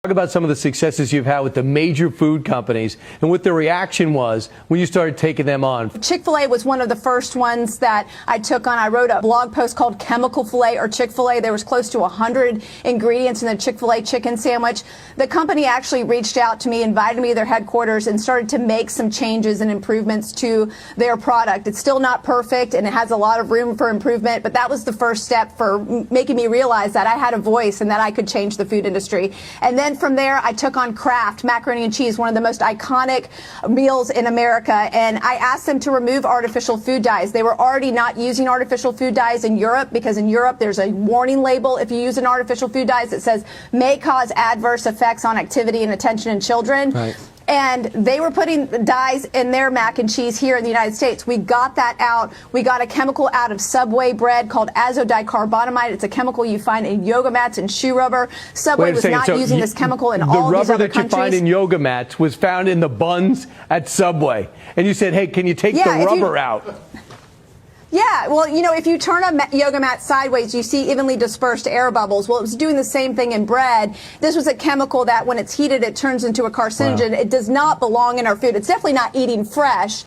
Talk about some of the successes you've had with the major food companies and what the reaction was when you started taking them on. Chick-fil-A was one of the first ones that I took on. I wrote a blog post called Chemical Filet or Chick-fil-A. There was close to 100 ingredients in the Chick-fil-A chicken sandwich. The company actually reached out to me, invited me to their headquarters, and started to make some changes and improvements to their product. It's still not perfect, and it has a lot of room for improvement, but that was the first step for making me realize that I had a voice and that I could change the food industry. And then from there, I took on Kraft macaroni and cheese, one of the most iconic meals in America, and I asked them to remove artificial food dyes. They were already not using artificial food dyes in Europe, because in Europe there's a warning label if you use an artificial food dyes that says may cause adverse effects on activity and attention in children. Right. And they were putting dyes in their mac and cheese here in the United States. We got that out. We got a chemical out of Subway bread called azodicarbonamide. It's a chemical you find in yoga mats and shoe rubber. Subway was not using this chemical in all these other countries. The rubber that you find in yoga mats was found in the buns at Subway. And you said, hey, can you take the rubber out? Yeah, well, you know, if you turn a yoga mat sideways, you see evenly dispersed air bubbles. Well, it was doing the same thing in bread. This was a chemical that when it's heated, it turns into a carcinogen. Wow. It does not belong in our food. It's definitely not eating fresh.